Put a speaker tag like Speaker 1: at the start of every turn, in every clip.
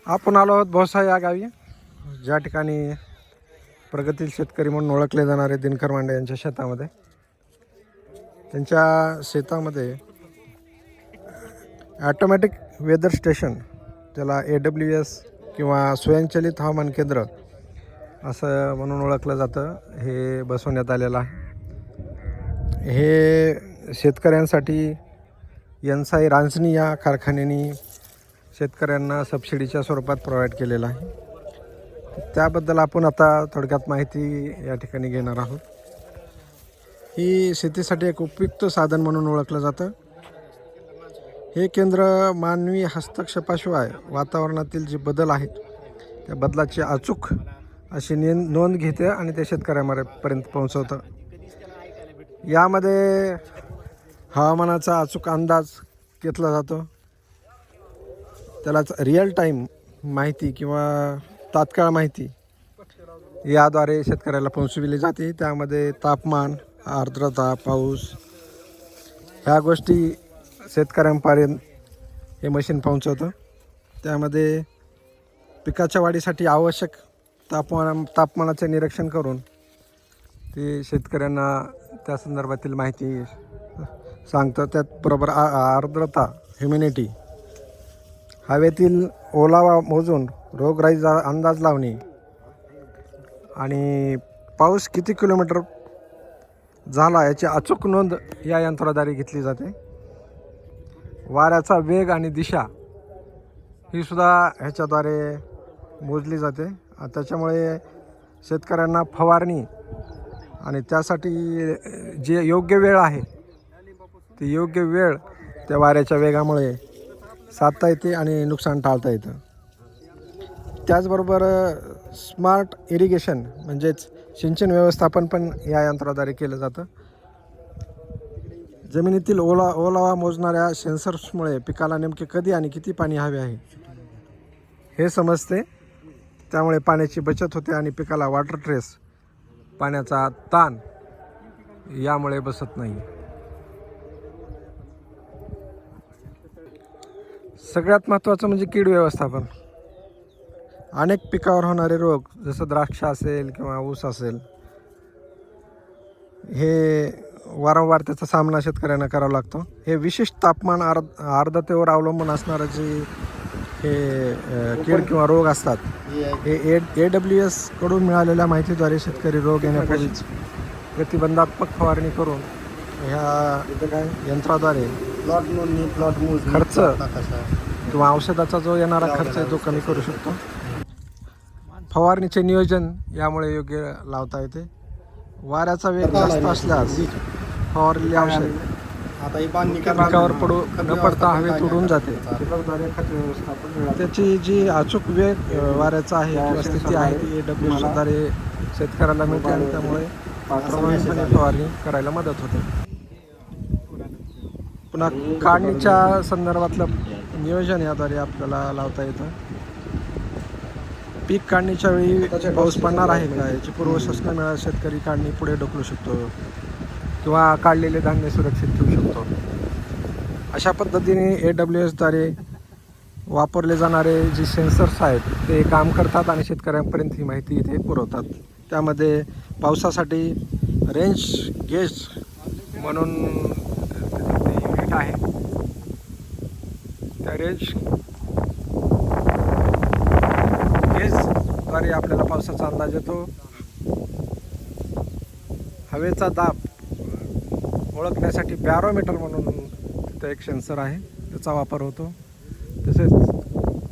Speaker 1: आपण आलो आहोत भोसा या गावी, ज्या ठिकाणी प्रगतील शेतकरी म्हणून ओळखले जाणारे दिनकर मांडे यांच्या शेतामध्ये. त्यांच्या शेतामध्ये ॲटोमॅटिक वेदर स्टेशन, त्याला AWS किंवा स्वयंचलित हवामान केंद्र असं म्हणून ओळखलं जातं, हे बसवण्यात आलेलं आहे. हे शेतकऱ्यांसाठी एनसाई रांजणी या कारखान्याने शेतकऱ्यांना सबसिडीच्या स्वरूपात प्रोव्हाइड केलेलं आहे. त्याबद्दल आपण आता थोडक्यात माहिती या ठिकाणी घेणार आहोत. ही शेतीसाठी एक उपयुक्त साधन म्हणून ओळखलं जातं. हे केंद्र मानवी हस्तक्षेपाशिवाय वातावरणातील जे बदल आहेत त्या बदलाची अचूक अशी नोंद घेते आणि ते शेतकऱ्यांपर्यंत पोहोचवतं. यामध्ये हवामानाचा अचूक अंदाज घेतला जातो, त्यालाच रिअल टाईम माहिती किंवा तात्काळ माहिती याद्वारे शेतकऱ्याला पोहोचविली जाते. त्यामध्ये तापमान, आर्द्रता, पाऊस ह्या गोष्टी शेतकऱ्यांपर्यंत हे मशीन पोहोचवतं. त्यामध्ये पिकाच्या वाढीसाठी आवश्यक तापमानाचे निरीक्षण करून ते शेतकऱ्यांना त्या संदर्भातील माहिती सांगतं. त्याचबरोबर आर्द्रता, ह्युमिनिटी, हवेतील ओलावा मोजून रोगराईचा अंदाज लावणे आणि पाऊस किती किलोमीटर झाला याची अचूक नोंद या यंत्राद्वारे घेतली जाते. वाऱ्याचा वेग आणि दिशा ही सुद्धा ह्याच्याद्वारे मोजली जाते. त्याच्यामुळे शेतकऱ्यांना फवारणी आणि त्यासाठी जे योग्य वेळ आहे ती योग्य वेळ त्या वाऱ्याच्या वेगामुळे साधता येते आणि नुकसान टाळता येतं. त्याचबरोबर स्मार्ट इरिगेशन म्हणजेच सिंचन व्यवस्थापन पण या यंत्राद्वारे केलं जातं. जमिनीतील ओलावा मोजणाऱ्या सेन्सर्समुळे पिकाला नेमके कधी आणि किती पाणी हवे आहे हे समजते. त्यामुळे पाण्याची बचत होते आणि पिकाला वॉटर ट्रेस, पाण्याचा ताण यामुळे बसत नाही. सगळ्यात महत्त्वाचं म्हणजे कीड व्यवस्थापन. अनेक पिकावर होणारे रोग जसं द्राक्ष असेल किंवा ऊस असेल, हे वारंवार त्याचा सामना शेतकऱ्यांना करावा लागतो. हे विशिष्ट तापमान, आर्द्रतेवर अवलंबून असणारं जे हे कीड किंवा रोग असतात, हे AWS कडून मिळालेल्या माहितीद्वारे शेतकरी रोग येण्यापूर्वीच प्रतिबंधात्मक फवारणी करून ह्या यंत्राद्वारे खर्च किंवा औषधाचा जो येणारा खर्च आहे तो कमी करू शकतो. फवारणीचे नियोजन यामुळे योग्य लावता येते. वाऱ्याचा वेग जास्त असल्यास फवारलेले औषध पिकावर न पडता हवेत उडून जाते. त्याची जी अचूक वेग वाऱ्याचा आहे किंवा स्थिती आहे ती AWS द्वारे शेतकऱ्याला मिळते आणि त्यामुळे प्रभावीपणे फवारणी करायला मदत होते. पुन्हा काढणीच्या संदर्भातलं नियोजन याद्वारे आपल्याला लावता येतं. पीक काढणीच्या वेळी पाऊस पडणार आहे का याची पूर्वसूचना मिळाल्यास शेतकरी काढणी पुढे ढकलू शकतो किंवा काढलेले धान्य सुरक्षित ठेवू शकतो. अशा पद्धतीने AWS द्वारे वापरले जाणारे जे सेन्सर्स आहेत ते काम करतात आणि शेतकऱ्यांपर्यंत ही माहिती इथे पुरवतात. त्यामध्ये पावसासाठी रेंज गेज म्हणून युनिट आहे. त्या रेंज गेजद्वारे आपल्याला पावसाचा अंदाज येतो. हवेचा दाब ओळखण्यासाठी बॅरोमीटर म्हणून तिथं एक सेन्सर आहे, त्याचा वापर होतो. तसेच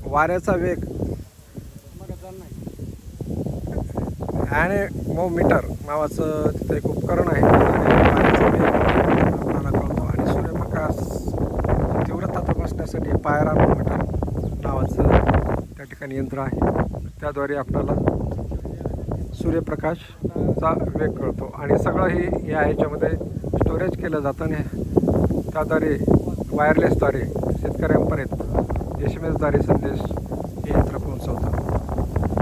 Speaker 1: वाऱ्याचा वेग ॲनेमोमीटर नावाचं तिथं एक उपकरण आहे, वाऱ्याचा वेग आपल्याला कळतो. आणि सूर्यप्रकाश तीव्रता तपासण्यासाठी पायरोमीटर नावाचं त्या ठिकाणी यंत्र आहे. त्याद्वारे आपल्याला सूर्यप्रकाशचा वेग कळतो आणि सगळं हे या ह्याच्यामध्ये स्टोरेज केलं जातं आणि त्याद्वारे वायरलेसद्वारे शेतकऱ्यांपर्यंत SMS द्वारे संदेश हे यंत्र पोहोचवतं.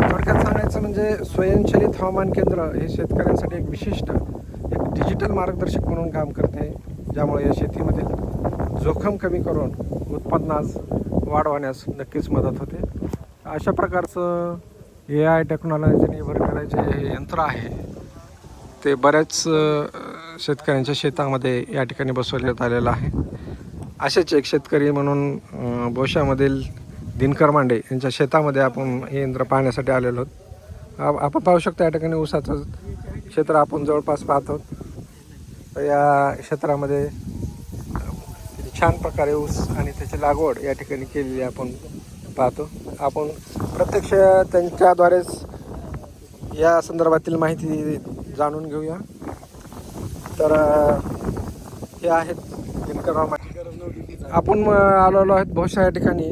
Speaker 1: थोडक्यात सांगायचं म्हणजे स्वयंचलित हवामान केंद्र हे शेतकऱ्यांसाठी एक विशिष्ट एक डिजिटल मार्गदर्शक म्हणून काम करते, ज्यामुळे या शेतीमधील जोखम कमी करून उत्पन्नास वाढवण्यास नक्कीच मदत होते. अशा प्रकारचं AI टेक्नॉलॉजीने भरलेलं जे हे यंत्र आहे ते बऱ्याच शेतकऱ्यांच्या शेतामध्ये या ठिकाणी बसवण्यात आलेलं आहे. असेच एक शेतकरी म्हणून बोशामधील दिनकर मांडे यांच्या शेतामध्ये आपण हे यंत्र पाहण्यासाठी आलेलो आहोत. आपण पाहू शकता या ठिकाणी ऊसाचं क्षेत्र आपण जवळपास पाहतो. तर या क्षेत्रामध्ये छान प्रकारे ऊस आणि त्याची लागवड या ठिकाणी केलेली आपण पाहतो. आपण प्रत्यक्ष त्यांच्याद्वारेच या संदर्भातील माहिती जाणून घेऊया. तर हे आहेत दिनकर आपण आलेलो आहेत बहुशा या ठिकाणी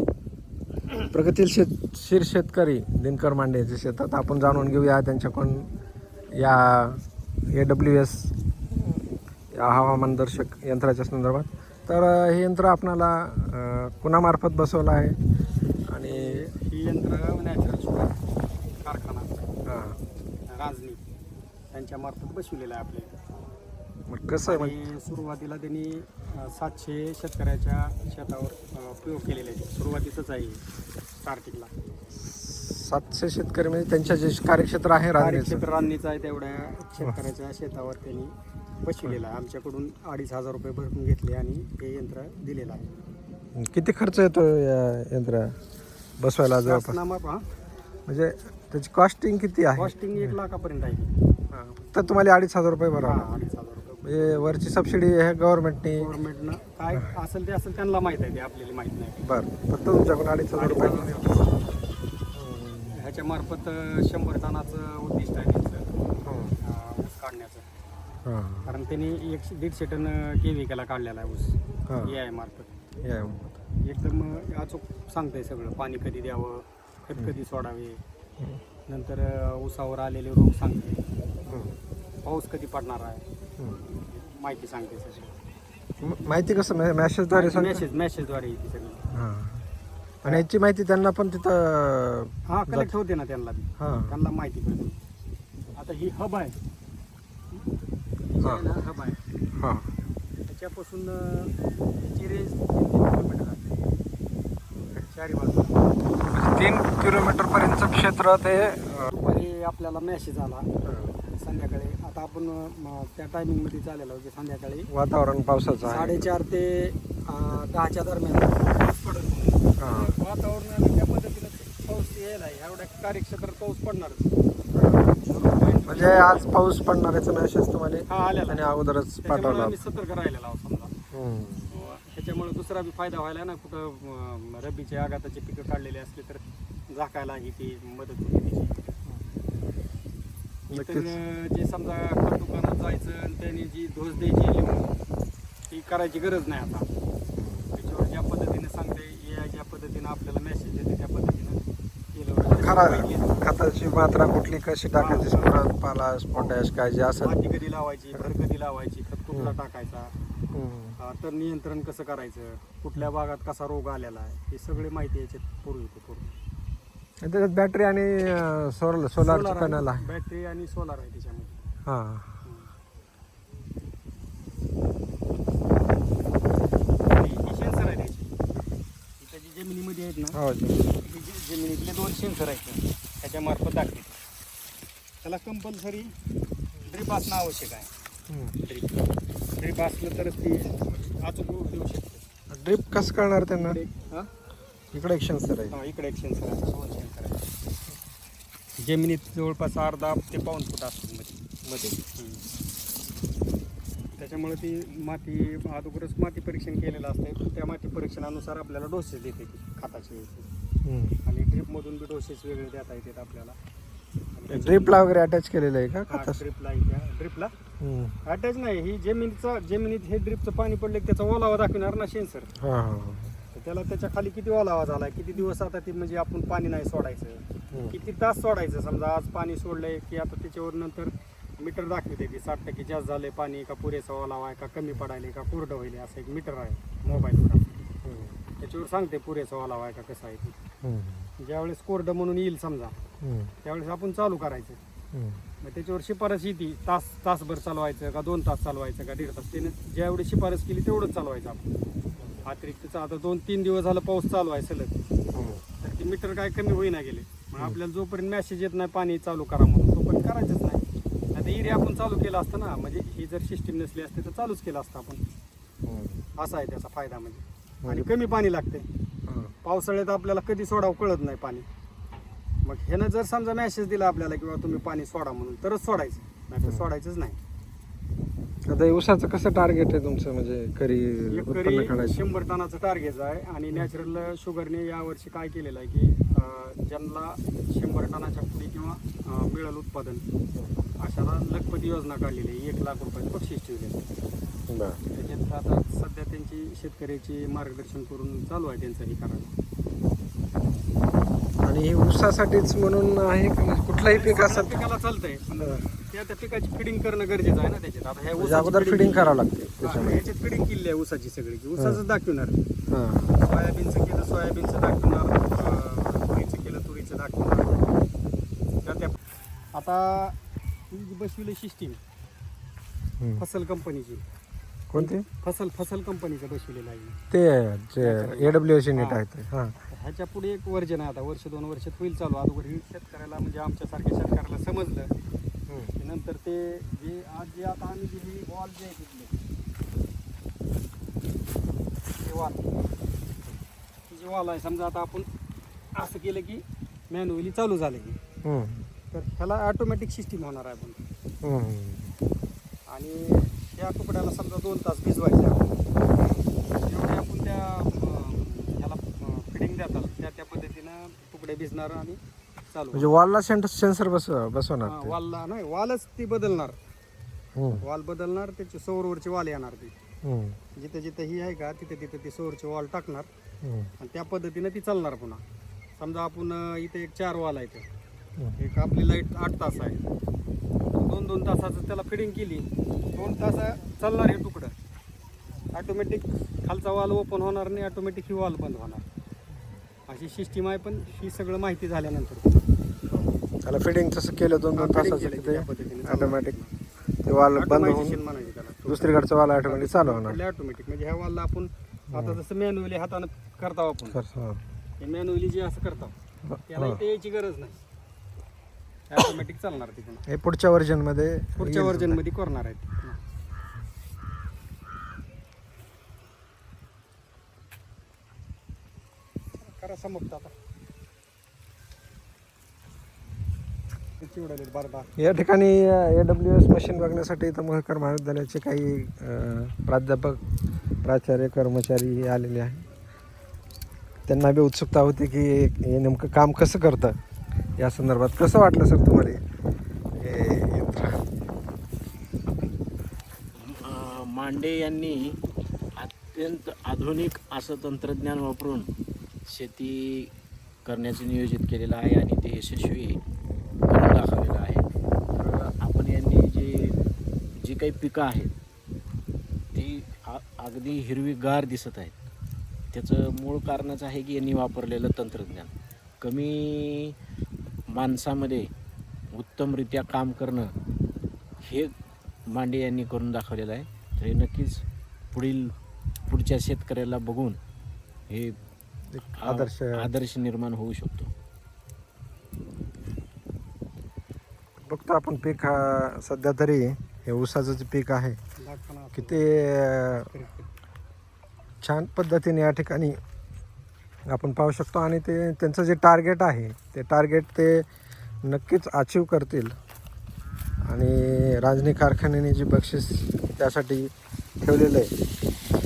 Speaker 1: प्रगतीशील शेतकरी दिनकर मांडे यांच्या शेतात. आपण जाणून घेऊया त्यांच्याकडून या AWS या हवामानदर्शक यंत्राच्या संदर्भात. तर हे यंत्र आपणाला कुणामार्फत बसवलं आहे आणि
Speaker 2: ही यंत्र नॅचरल शुगर कारखाना रांजणी त्यांच्यामार्फत बसवलेलं आहे आपल्या इथं.
Speaker 1: मग कसं आहे
Speaker 2: आणि सुरुवातीला त्यांनी 700 शेतकऱ्याच्या शेतावर प्रयोग केलेले आहे. सुरुवातीचंच आहे स्टार्टिंगला.
Speaker 1: 700 शेतकरी म्हणजे त्यांच्या जे कार्यक्षेत्र आहे
Speaker 2: कार्यक्षेत्र रांजणीचं आहे तेवढ्या शेतकऱ्याच्या शेतावर त्यांनी बसवलेलं आहे. आमच्याकडून 2500 रुपये भरून घेतले आणि हे यंत्र दिलेलं आहे.
Speaker 1: किती खर्च येतो या यंत्र बसवायला जवळपास? म्हणजे त्याची कॉस्टिंग किती आहे?
Speaker 2: कॉस्टिंग 1 लाखापर्यंत आहे.
Speaker 1: तर तुम्हाला 2500 रुपये भरावं लागतात.
Speaker 2: 2500 रुपये.
Speaker 1: म्हणजे वरची सबसिडी हे
Speaker 2: गव्हर्नमेंटनं काय असेल ते असेल त्यांना माहीत आहे, ते आपल्याला माहीत नाही.
Speaker 1: बरं, फक्त तुमच्याकडून 2500 रुपये.
Speaker 2: ह्याच्या मार्फत 100 टनाचं उद्दिष्ट आहे त्यांचं ऊस काढण्याचं. कारण त्यांनी 150 टन KVK काढलेला आहे ऊस AI मार्फत. एकदम अचूक सांगतंय सगळं. पाणी कधी द्यावं, खत कधी सोडावे, नंतर ऊसावर आलेले रोग सांगते, पाऊस कधी पडणार आहे माहिती सांगते सगळी.
Speaker 1: माहिती कसं मॅसेजद्वारे
Speaker 2: मॅसेजद्वारे येते सगळी.
Speaker 1: आणि याची माहिती त्यांना पण तिथं
Speaker 2: कलेक्ट होते ना त्यांना माहिती पडते. आता ही हब आहे, हब आहे, त्याच्यापासून त्याची रेंज 3 किलोमीटर आहे. चारी बाजू
Speaker 1: 3 किलोमीटर पर्यंतचं क्षेत्र ते.
Speaker 2: दुपारी आपल्याला मेसेज आला संध्याकाळी. आता आपण त्या टायमिंगमध्ये चाललेलो की संध्याकाळी
Speaker 1: वातावरण पावसाचं
Speaker 2: 4:30 ते 10च्या दरम्यान पाऊस पडत. वातावरणाला त्या पद्धतीनं पाऊस यायला आहे. एवढ्या कार्यक्षेत्रात पाऊस पडणारच.
Speaker 1: म्हणजे आज पाऊस पडणार याचा मेसेज तुम्हाला
Speaker 2: आलेला
Speaker 1: आणि अगोदरच पाठवला.
Speaker 2: आम्ही सतर्क राहिलेला आहोत समजा. त्याच्यामुळे दुसरा बी फायदा व्हायला ना. कुठं रब्बीचे आघाताचे पिकं काढलेले असले तर झाकायला ही ती मदत होते त्याची. तर जे समजा खत दुकानात जायचं आणि त्यांनी जी डोस द्यायची लिहून ती करायची गरज नाही. आता त्याच्यावर ज्या पद्धतीने सांगते AI ज्या पद्धतीनं आपल्याला मेसेज देते त्या पद्धतीनं केलं.
Speaker 1: खरा खताची मात्रा कुठली कशी टाकायची, स्फुरद, पालाश, पोटॅश काय जे असं,
Speaker 2: माती कधी लावायची, भर कधी लावायची, खत कुठला टाकायचा, तर नियंत्रण कसं करायचं, कुठल्या भागात कसा रोग आलेला आहे, हे सगळे माहिती याच्यात पूर्ण येते.
Speaker 1: त्याच्यात बॅटरी आणि सोलार पॅनल आहे.
Speaker 2: बॅटरी आणि सोलार आहे त्याच्यामध्ये. सेन्सर आहे त्याची जमिनीमध्ये आहेत ना. जमिनीतले 2 सेन्सर आहेत त्याच्यामार्फत दाखवते. त्याला कंपल्सरी ड्रीप असणं आवश्यक आहे. ड्रीप असलं तरच ती अचूक देऊ शकते.
Speaker 1: ड्रीप कसं करणार त्यांना? इकडे एक सेन्सर आहे,
Speaker 2: इकडे एक सेन्सर आहे, 2 सेन्सर आहे. जमिनीत जवळपास अर्धा ते पाऊण फूट असतो मध्ये. त्याच्यामुळे ती माती अगोदरच माती परीक्षण केलेलं असतं. त्या माती परीक्षणानुसार आपल्याला डोसेस देते ती खताचे. आणि ड्रीपमधून बी डोसेस वेगळे देता येतात आपल्याला.
Speaker 1: ड्रीपला वगैरे अटॅच केलेलं आहे का?
Speaker 2: ड्रीपला अटॅच नाही. ही जमिनीत हे ड्रीपचं पाणी पडलं की त्याचा ओलावा दाखवणार ना सेन्सर. त्याला त्याच्या खाली किती ओलावा झाला, किती दिवस आता ती म्हणजे आपण पाणी नाही सोडायचं, किती तास सोडायचं. समजा आज पाणी सोडलंय की आता त्याच्यावर नंतर मीटर दाखवते की 60% जास्त झालंय पाणी, का पुरेसा ओलावा आहे, का कमी पडायला, का कोरडं होईल, असं एक मीटर आहे मोबाईलवर. त्याच्यावर सांगते पुरेसा ओलावा आहे का कसा आहे ते. ज्यावेळेस कोरडं म्हणून येईल समजा त्यावेळेस आपण चालू करायचं. मग त्याच्यावर शिफारस येते तासभर चालवायचं का 2 तास चालवायचं का 1.5 तास. त्याने ज्यावेळी शिफारस केली तेवढंच चालवायचं आपण. अतिरिक्तचा आता 2-3 दिवस झालं पाऊस चालू आहे सलग, तर ती मीटर काय कमी होईना गेले. मग आपल्याला जोपर्यंत मेसेज येत नाही पाणी चालू करा म्हणून तोपर्यंत करायचंच नाही. आता एरिया आपण चालू केला असतं ना, म्हणजे ही जर सिस्टीम नसली असते तर चालूच केलं असतं आपण. असा आहे त्याचा फायदा म्हणजे. आणि कमी पाणी लागते. पावसाळ्यात आपल्याला कधी सोडावं कळत नाही पाणी. मग ह्यानं जर समजा मेसेज दिला आपल्याला किंवा तुम्ही पाणी सोडा म्हणून तरच सोडायचं, नाही तर सोडायचंच नाही.
Speaker 1: आता हे ऊसाचं कसं टार्गेट आहे तुमचं, म्हणजे करी उत्पन्न
Speaker 2: एकरी
Speaker 1: काढायचं?
Speaker 2: 100 टनाचं टार्गेट आहे. आणि नॅचरल शुगरने यावर्षी काय केलेलं आहे की ज्यांना 100 टनाच्या पुढे किंवा मिळेल उत्पादन अशाला लखपती योजना काढलेली आहे. 1 लाख रुपयाचं बक्षीस ठेवले. त्याच्यात आता सध्या त्यांची शेतकऱ्याची मार्गदर्शन करून चालू आहे त्यांचं हे करायला.
Speaker 1: आणि हे ऊसासाठीच म्हणून आहे का? कुठलाही पीक
Speaker 2: सगळ्या
Speaker 1: असं
Speaker 2: पिकाला चालतंय. त्या पिकाची फिडिंग करणं गरजेचं आहे ना त्याच्यात. आता ह्या
Speaker 1: म्हणजे अगोदर फिडिंग करावं लागते
Speaker 2: हा,
Speaker 1: त्याच्यामध्ये.
Speaker 2: ह्याच्यात फिडिंग केली आहे ऊसाची सगळी की ऊसाचं दाखवणार.
Speaker 1: हां
Speaker 2: सोयाबीनचं केलं सोयाबीनचं दाखवणार, तुरीचं केलं तुरीचं दाखवणार. त्या आता ही जी बसविली सिस्टीम फसल कंपनीची.
Speaker 1: कोणती?
Speaker 2: फसल कंपनीचं बसविलेलं आहे.
Speaker 1: ते जे AWS युनिट आहे ते. हां
Speaker 2: ह्याच्या पुढे एक वर्जन आहे. आता 1-2 वर्षात होईल चालू. अगोदर ही शेतकऱ्याला म्हणजे आमच्यासारख्या शेतकऱ्याला समजलं की नंतर ते जे आज जे आता आम्ही जे ही वॉल जे आहे तिथले ते वॉल जे वॉल आहे समजा आता आपण असं केलं की मॅन्युअली चालू झालं की तर ह्याला ऑटोमॅटिक सिस्टीम होणार आहे आपण. आणि ह्या तुकड्याला समजा 2 तास भिजवायचे आपण. जेवढे आपण त्या ह्याला फिडिंग देतात त्या पद्धतीनं तुकडे भिजणार आणि चालू.
Speaker 1: म्हणजे वॉलला सेन्सर बसवणार ते?
Speaker 2: वॉलला नाही, वॉलच ती बदलणार. वॉल बदलणार, त्याची सौरवरची वॉल येणार ती. जिथे जिथे ही आहे का तिथे तिथे ती सौरची वॉल टाकणार आणि त्या पद्धतीनं ती चालणार. पुन्हा समजा आपण इथे एक 4 वॉल आहे, एक आपली लाईट 8 तास आहे. 2-2 तासाचं त्याला फिडिंग केली, 2 तास चालणार हे तुकडं. ऑटोमॅटिक खालचा वॉल ओपन होणार नाही, ऑटोमॅटिक ही वॉल बंद होणार. अशी सिस्टीम आहे. पण ही सगळं माहिती झाल्यानंतर
Speaker 1: त्याला फिडिंग तसं केलं 2-2 तासाचं तिथे ऑटोमॅटिक ते वॉल बंद होऊन
Speaker 2: म्हणायची त्याला.
Speaker 1: दुसरीकडचं वॉल ऑटोमॅटिक चालू होणार.
Speaker 2: ऑटोमॅटिक म्हणजे ह्या वॉलला आपण आता जसं मॅन्युअली हातानं करतो आपण, हे मॅन्युअली जे असं करतो त्याला इथे यायची गरज नाही. ऑटोमॅटिक चालणार ती पुन्हा.
Speaker 1: हे पुढच्या व्हर्जनमध्ये
Speaker 2: पुढच्या व्हर्जनमध्ये करणार आहेत. करा समाप्त आता. चिवडले बारबा.
Speaker 1: या ठिकाणी AWS मशीन बघण्यासाठी इथं मोहकर महाविद्यालयाचे काही प्राध्यापक, प्राचार्य, कर्मचारी आलेले आहे. त्यांना बी उत्सुकता होती की हे नेमकं काम कसं करतं. या संदर्भात कसं वाटलं सर तुम्हाला हे यंत्र?
Speaker 3: मांडे यांनी अत्यंत आधुनिक असं तंत्रज्ञान वापरून शेती करण्याचे नियोजित केलेलं आहे आणि ते यशस्वी करून दाखवलेलं आहे. तर आपण यांनी जी काही पिकं आहेत ती अगदी हिरवीगार दिसत आहेत. त्याचं मूळ कारणच आहे की यांनी वापरलेलं तंत्रज्ञान. कमी माणसामध्ये उत्तमरित्या काम करणं हे मांडे यांनी करून दाखवलेलं आहे. तर हे नक्कीच पुढच्या शेतकऱ्याला बघून हे आदर्श निर्माण होऊ शकतो.
Speaker 1: बघतो आपण पीक सध्या तरी हे ऊसाचं जे पीक आहे किती छान पद्धतीने या ठिकाणी आपण पाहू शकतो. आणि ते त्यांचं जे टार्गेट आहे ते टार्गेट ते नक्कीच अचीव करतील. आणि रांजणी कारखान्याने जे बक्षीस त्यासाठी ठेवलेलं आहे